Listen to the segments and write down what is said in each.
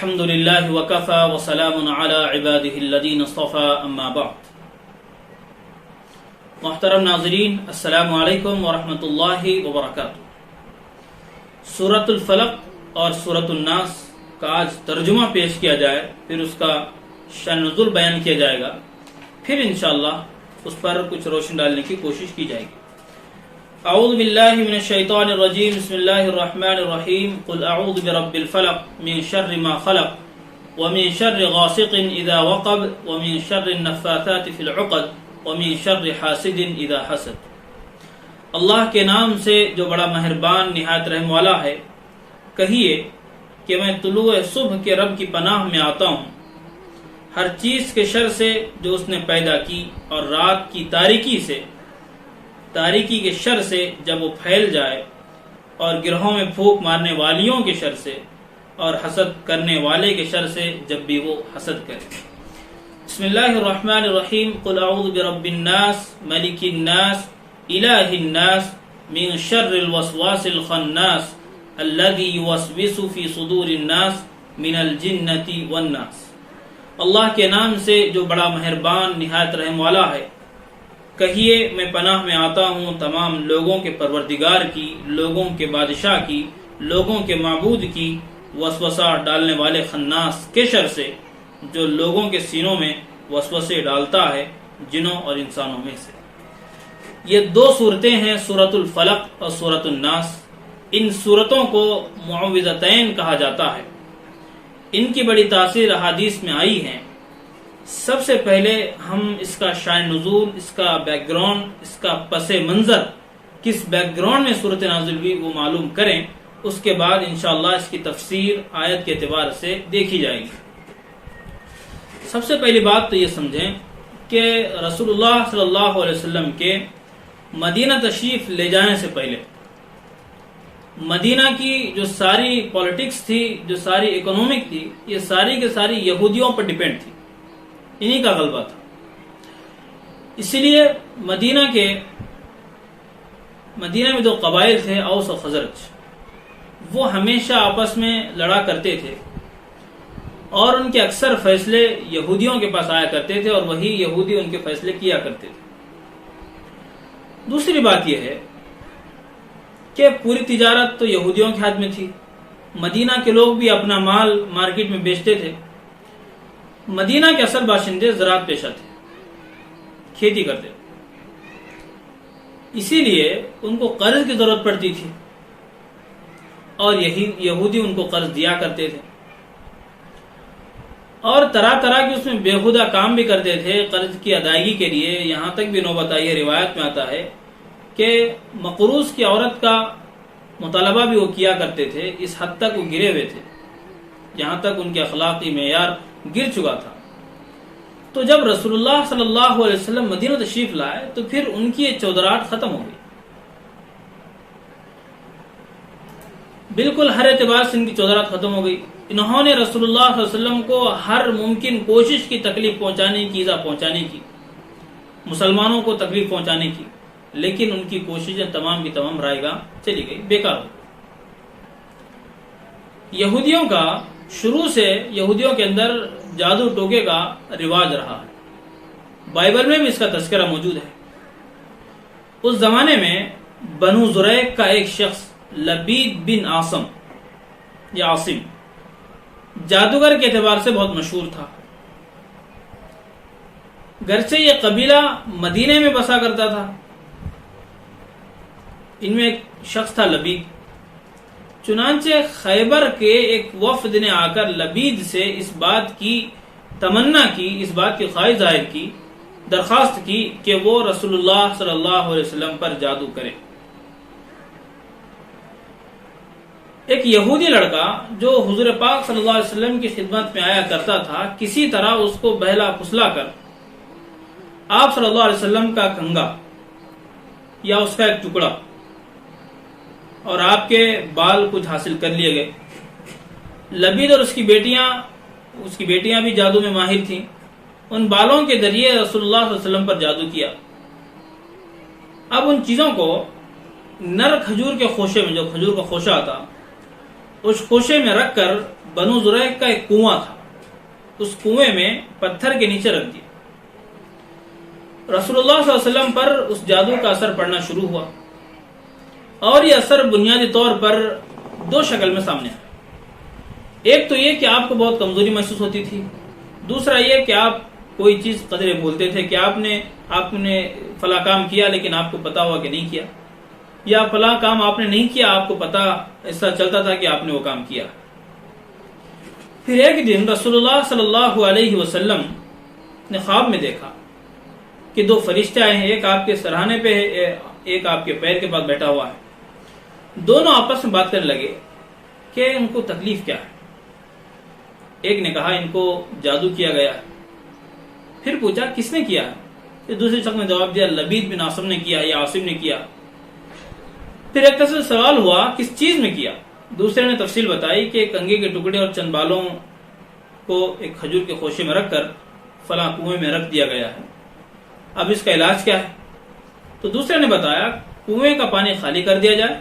الحمد للہ وکفی وسلام علی عباده الذین اصطفی اما بعد۔ محترم ناظرین، السلام علیکم ورحمۃ اللہ وبرکاتہ۔ سورۃ الفلق اور سورۃ الناس کا آج ترجمہ پیش کیا جائے، پھر اس کا شأن نزول بیان کیا جائے گا، پھر انشاءاللہ اس پر کچھ روشن ڈالنے کی کوشش کی جائے گی۔ اعوذ باللہ من الشیطان الرجیم، بسم اللہ الرحمن الرحیم، قل اعوذ برب الفلق من شر ما خلق ومن شر غاسق اذا وقب ومن شر النفاثات فی العقد ومن شر حاسد اذا حسد۔ اللہ کے نام سے جو بڑا مہربان نہایت رحم والا ہے، کہیے کہ میں طلوع صبح کے رب کی پناہ میں آتا ہوں، ہر چیز کے شر سے جو اس نے پیدا کی، اور رات کی تاریکی کے شر سے جب وہ پھیل جائے، اور گرہوں میں پھونک مارنے والیوں کے شر سے، اور حسد کرنے والے کے شر سے جب بھی وہ حسد کرے۔ بسم اللہ الرحمن الرحیم، قل اعوذ برب الناس ملک الناس الہ الناس من شر الوسواس الخناس الذی یوسوس فی صدور الناس من الجنۃ والناس۔ اللہ کے نام سے جو بڑا مہربان نہایت رحم والا ہے، کہیے میں پناہ میں آتا ہوں تمام لوگوں کے پروردگار کی، لوگوں کے بادشاہ کی، لوگوں کے معبود کی، وسوسہ ڈالنے والے خناس کے شر سے جو لوگوں کے سینوں میں وسوسے ڈالتا ہے، جنوں اور انسانوں میں سے۔ یہ دو صورتیں ہیں، سورۃ الفلق اور سورۃ الناس۔ ان صورتوں کو معوذتین کہا جاتا ہے۔ ان کی بڑی تاثیر احادیث میں آئی ہیں۔ سب سے پہلے ہم اس کا شأن نزول، اس کا بیک گراؤنڈ، اس کا پس منظر، کس بیک گراؤنڈ میں صورت نازل ہوئی وہ معلوم کریں، اس کے بعد انشاءاللہ اس کی تفسیر آیت کے اعتبار سے دیکھی جائے گی۔ سب سے پہلی بات تو یہ سمجھیں کہ رسول اللہ صلی اللہ علیہ وسلم کے مدینہ تشریف لے جانے سے پہلے مدینہ کی جو ساری پالیٹکس تھی، جو ساری اکنومک تھی، یہ ساری کے ساری یہودیوں پر ڈیپینڈ تھی، انہی کا غلبہ تھا۔ اسی لیے مدینہ میں دو قبائل تھے، اوس و خزرج، وہ ہمیشہ آپس میں لڑا کرتے تھے، اور ان کے اکثر فیصلے یہودیوں کے پاس آیا کرتے تھے، اور وہی یہودی ان کے فیصلے کیا کرتے تھے۔ دوسری بات یہ ہے کہ پوری تجارت تو یہودیوں کے ہاتھ میں تھی، مدینہ کے لوگ بھی اپنا مال مارکیٹ میں بیچتے تھے۔ مدینہ کے اصل باشندے زراعت پیشہ تھے، کھیتی کرتے، اسی لیے ان کو قرض کی ضرورت پڑتی تھی، اور یہودی ان کو قرض دیا کرتے تھے، اور طرح طرح کے اس میں بےہودہ کام بھی کرتے تھے قرض کی ادائیگی کے لیے۔ یہاں تک بھی نوبت آئی ہے، روایت میں آتا ہے کہ مقروض کی عورت کا مطالبہ بھی وہ کیا کرتے تھے، اس حد تک وہ گرے ہوئے تھے، یہاں تک ان کے اخلاقی معیار گر چکا تھا۔ تو جب رسول اللہ صلی اللہ علیہ وسلم مدینہ تشریف لائے تو پھر ان کی یہ چودراہٹ ختم ہو گئی، بالکل ہر اعتبار سے ان کی چودراہٹ ختم ہو گئی۔ انہوں نے رسول اللہ صلی اللہ علیہ وسلم کو ہر ممکن کوشش کی تکلیف پہنچانے کی، ایذا پہنچانے کی، مسلمانوں کو تکلیف پہنچانے کی، لیکن ان کی کوششیں تمام کی تمام رائے گاہ چلی گئی، بیکار ہو۔ یہودیوں کا شروع سے یہودیوں کے اندر جادو ٹوکے کا رواج رہا ہے، بائبل میں بھی اس کا تذکرہ موجود ہے۔ اس زمانے میں بنو زریق کا ایک شخص لبید بن عاصم یا عاصم جادوگر کے اعتبار سے بہت مشہور تھا۔ گرچہ یہ قبیلہ مدینے میں بسا کرتا تھا، ان میں ایک شخص تھا لبید۔ چنانچہ خیبر کے ایک وفد نے آ کر لبید سے اس بات کی تمنا کی، اس بات کی خواہش ظاہر کی، درخواست کی کہ وہ رسول اللہ صلی اللہ علیہ وسلم پر جادو کرے۔ ایک یہودی لڑکا جو حضور پاک صلی اللہ علیہ وسلم کی خدمت میں آیا کرتا تھا، کسی طرح اس کو بہلا پھسلا کر آپ صلی اللہ علیہ وسلم کا کنگا یا اس کا ایک ٹکڑا اور آپ کے بال کچھ حاصل کر لیے گئے۔ لبید اور اس کی بیٹیاں بھی جادو میں ماہر تھیں، ان بالوں کے ذریعے رسول اللہ صلی اللہ علیہ وسلم پر جادو کیا۔ اب ان چیزوں کو نر کھجور کے خوشے میں، جو کھجور کا خوشہ آتا، اس خوشے میں رکھ کر بنو زریق کا ایک کنواں تھا، اس کنویں میں پتھر کے نیچے رکھ دیا۔ رسول اللہ صلی اللہ علیہ وسلم پر اس جادو کا اثر پڑنا شروع ہوا، اور یہ اثر بنیادی طور پر دو شکل میں سامنے آیا۔ ایک تو یہ کہ آپ کو بہت کمزوری محسوس ہوتی تھی، دوسرا یہ کہ آپ کوئی چیز قدرے بھولتے تھے کہ آپ نے فلاں کام کیا لیکن آپ کو پتا ہوا کہ نہیں کیا، یا فلاں کام آپ نے نہیں کیا، آپ کو پتا ایسا چلتا تھا کہ آپ نے وہ کام کیا۔ پھر ایک دن رسول اللہ صلی اللہ علیہ وسلم نے خواب میں دیکھا کہ دو فرشتے آئے ہیں، ایک آپ کے سرہانے پہ ہے، ایک آپ کے پیر کے پاس بیٹھا ہوا ہے۔ دونوں آپس میں بات کرنے لگے کہ ان کو تکلیف کیا ہے۔ ایک نے کہا ان کو جادو کیا گیا ہے۔ پھر پوچھا کس نے کیا ہے؟ پھر دوسرے شخص نے جواب دیا لبید بن عاصم نے کیا یا عاصم نے کیا۔ پھر ایک طرح سے سوال ہوا کس چیز میں کیا؟ دوسرے نے تفصیل بتائی کہ کنگھے کے ٹکڑے اور چند بالوں کو ایک کھجور کے خوشے میں رکھ کر فلاں کنویں میں رکھ دیا گیا ہے، اب اس کا علاج کیا ہے؟ تو دوسرے نے بتایا کنویں کا پانی خالی کر دیا جائے،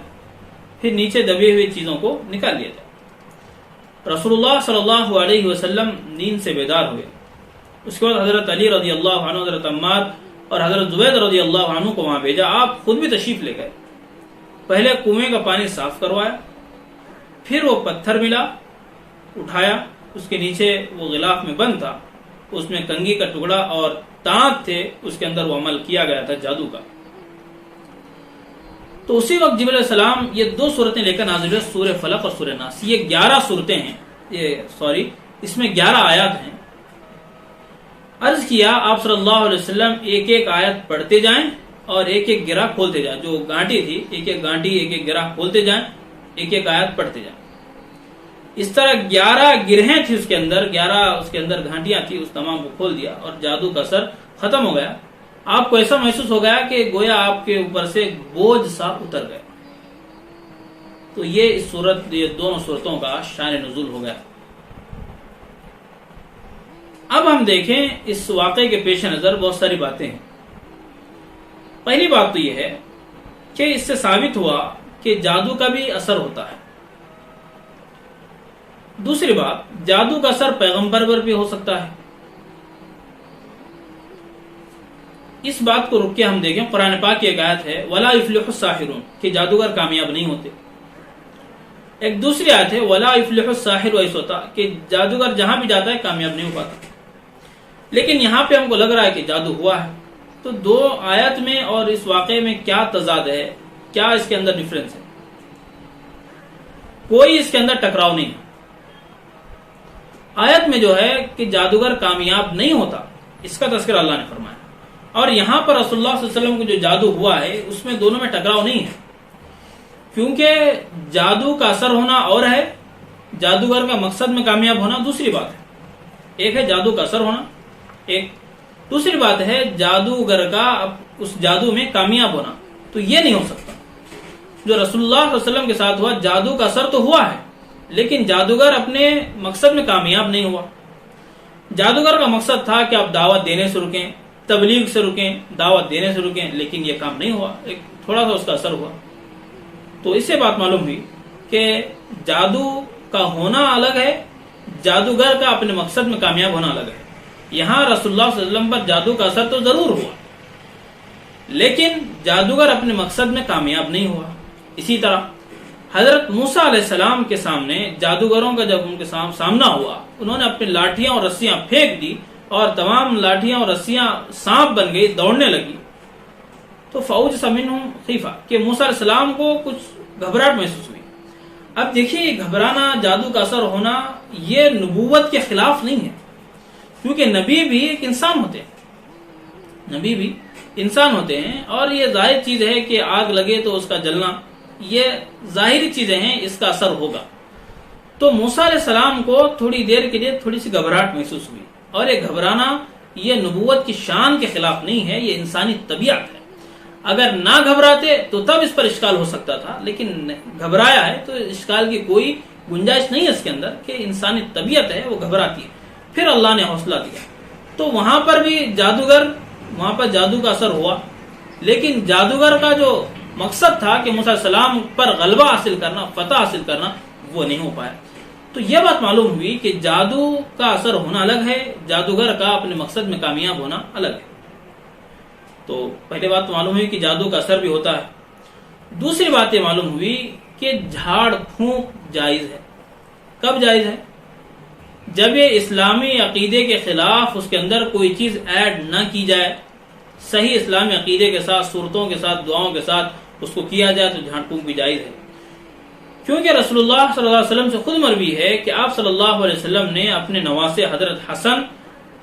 پھر نیچے دبی ہوئی چیزوں کو نکال دیا جائے۔ رسول اللہ صلی اللہ علیہ وسلم نیند سے بیدار ہوئے۔ اس کے بعد حضرت علی رضی اللہ عنہ، حضرت عمار اور حضرت زبید رضی اللہ عنہ کو وہاں بھیجا۔ آپ خود بھی تشریف لے گئے۔ پہلے کنویں کا پانی صاف کروایا، پھر وہ پتھر ملا، اٹھایا، اس کے نیچے وہ غلاف میں بند تھا، اس میں کنگھی کا ٹکڑا اور تانت تھے، اس کے اندر وہ عمل کیا گیا تھا جادو کا۔ تو اسی وقت جبرائیل علیہ السلام یہ دو صورتیں لے کر نازل ہوئے، سورہ فلق اور سورہ ناس۔ یہ 11 صورتیں ہیں، اس میں 11 آیات ہیں۔ عرض کیا آپ صلی اللہ علیہ وسلم ایک ایک آیت پڑھتے جائیں اور ایک ایک گرہ کھولتے جائیں، جو گانٹی تھی ایک ایک گانٹی ایک ایک گرہ کھولتے جائیں، ایک ایک آیت پڑھتے جائیں۔ اس طرح 11 گرہیں تھی اس کے اندر، 11 اس کے اندر گھانٹیاں تھی، اس تمام کو کھول دیا اور جادو کا اثر ختم ہو گیا۔ آپ کو ایسا محسوس ہو گیا کہ گویا آپ کے اوپر سے بوجھ سا اتر گیا۔ تو یہ دونوں صورتوں کا شان نزول ہو گیا۔ اب ہم دیکھیں اس واقعے کے پیش نظر بہت ساری باتیں ہیں۔ پہلی بات تو یہ ہے کہ اس سے ثابت ہوا کہ جادو کا بھی اثر ہوتا ہے۔ دوسری بات، جادو کا اثر پیغمبر پر بھی ہو سکتا ہے۔ اس بات کو رک کے ہم دیکھیں، قرآن پاک کی ایک آیت ہے وَلَا يُفْلِحُ السَّاحِرُونَ کہ جادوگر کامیاب نہیں ہوتے۔ ایک دوسری آیت ہے وَلَا يُفْلِحُ السَّاحِرُ ایسوتا کہ جادوگر جہاں بھی جاتا ہے کامیاب نہیں ہو پاتا۔ لیکن یہاں پہ ہم کو لگ رہا ہے کہ جادو ہوا ہے۔ تو دو آیت میں اور اس واقعے میں کیا تضاد ہے، کیا اس کے اندر ڈیفرنس ہے؟ کوئی اس کے اندر ٹکراؤ نہیں ہے۔ آیت میں جو ہے کہ جادوگر کامیاب نہیں ہوتا، اس کا تذکرہ اللہ نے فرمایا، اور یہاں پر رسول اللہ صلی اللہ علیہ وسلم کو جو جادو ہوا ہے اس میں دونوں میں ٹکراؤ نہیں ہے، کیونکہ جادو کا اثر ہونا اور ہے، جادوگر کا مقصد میں کامیاب ہونا دوسری بات ہے۔ ایک ہے جادو کا اثر ہونا، ایک دوسری بات ہے جادوگر کا اس جادو میں کامیاب ہونا۔ تو یہ نہیں ہو سکتا۔ جو رسول اللہ صلی اللہ علیہ وسلم کے ساتھ ہوا، جادو کا اثر تو ہوا ہے لیکن جادوگر اپنے مقصد میں کامیاب نہیں ہوا۔ جادوگر کا مقصد تھا کہ آپ دعوت دینے سے رکیں، تبلیغ سے رکیں، دعوت دینے سے رکیں، لیکن یہ کام نہیں ہوا، ایک تھوڑا سا اس کا اثر ہوا۔ تو اس سے بات معلوم ہوئی کہ جادو کا ہونا الگ ہے، جادوگر کا اپنے مقصد میں کامیاب ہونا الگ ہے۔ یہاں رسول اللہ صلی اللہ علیہ وسلم پر جادو کا اثر تو ضرور ہوا لیکن جادوگر اپنے مقصد میں کامیاب نہیں ہوا۔ اسی طرح حضرت موسیٰ علیہ السلام کے سامنے جادوگروں کا جب ان کے سامنا ہوا، انہوں نے اپنی لاٹھیاں اور رسیاں پھینک دی اور تمام لاٹھیاں اور رسیاں سانپ بن گئی، دوڑنے لگی۔ تو فَأَوْجَسَ مِنْهُمْ خِیفَةً کہ موسیٰ علیہ السلام کو کچھ گھبراہٹ محسوس ہوئی۔ اب دیکھیے، گھبرانا، جادو کا اثر ہونا یہ نبوت کے خلاف نہیں ہے، کیونکہ نبی بھی ایک انسان ہوتے ہیں، نبی بھی انسان ہوتے ہیں، اور یہ ظاہر چیز ہے کہ آگ لگے تو اس کا جلنا، یہ ظاہری چیزیں ہیں، اس کا اثر ہوگا۔ تو موسیٰ علیہ السلام کو تھوڑی دیر کے لیے تھوڑی سی گھبراہٹ محسوس ہوئی، اور یہ گھبرانا یہ نبوت کی شان کے خلاف نہیں ہے، یہ انسانی طبیعت ہے۔ اگر نہ گھبراتے تو تب اس پر اشکال ہو سکتا تھا، لیکن گھبرایا ہے تو اشکال کی کوئی گنجائش نہیں ہے اس کے اندر، کہ انسانی طبیعت ہے، وہ گھبراتی ہے۔ پھر اللہ نے حوصلہ دیا۔ تو وہاں پر بھی وہاں پر جادو کا اثر ہوا، لیکن جادوگر کا جو مقصد تھا کہ موسیٰ علیہ السلام پر غلبہ حاصل کرنا، فتح حاصل کرنا، وہ نہیں ہو پایا۔ تو یہ بات معلوم ہوئی کہ جادو کا اثر ہونا الگ ہے، جادوگر کا اپنے مقصد میں کامیاب ہونا الگ ہے۔ تو پہلے بات تو معلوم ہوئی کہ جادو کا اثر بھی ہوتا ہے۔ دوسری بات یہ معلوم ہوئی کہ جھاڑ پھونک جائز ہے۔ کب جائز ہے؟ جب یہ اسلامی عقیدے کے خلاف اس کے اندر کوئی چیز ایڈ نہ کی جائے، صحیح اسلامی عقیدے کے ساتھ، صورتوں کے ساتھ، دعاؤں کے ساتھ اس کو کیا جائے تو جھاڑ پھونک بھی جائز ہے۔ کیونکہ رسول اللہ صلی اللہ علیہ وسلم سے خود مروی ہے کہ آپ صلی اللہ علیہ وسلم نے اپنے نواسے حضرت حسن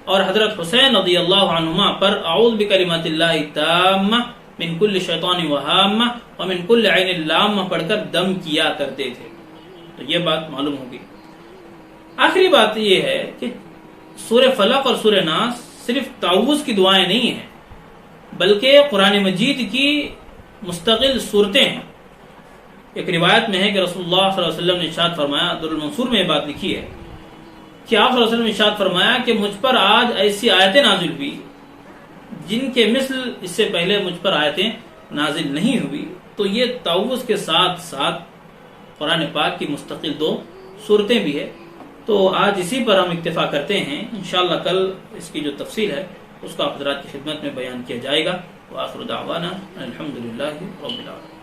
اور حضرت حسین رضی اللہ عنہما پر اعوذ بکلمات اللہ التامہ من کل شیطان وہامہ ومن کل عین لامہ پڑھ کر دم کیا کرتے تھے۔ تو یہ بات معلوم ہوگی۔ آخری بات یہ ہے کہ سورہ فلق اور سورہ ناس صرف تعوذ کی دعائیں نہیں ہیں، بلکہ قرآن مجید کی مستقل صورتیں ہیں۔ ایک روایت میں ہے کہ رسول اللہ صلی اللہ علیہ وسلم نے ارشاد فرمایا، در المنصور میں یہ بات لکھی ہے کہ آپ صلی اللہ علیہ وسلم نے ارشاد فرمایا کہ مجھ پر آج ایسی آیتیں نازل ہوئی جن کے مثل اس سے پہلے مجھ پر آیتیں نازل نہیں ہوئی۔ تو یہ تعوذ کے ساتھ ساتھ قرآن پاک کی مستقل 2 صورتیں بھی ہے۔ تو آج اسی پر ہم اکتفا کرتے ہیں، انشاءاللہ کل اس کی جو تفصیل ہے اس کو آپ حضرات کی خدمت میں بیان کیا جائے گا۔ وآخر دعوانا الحمدللہ رب العالمین۔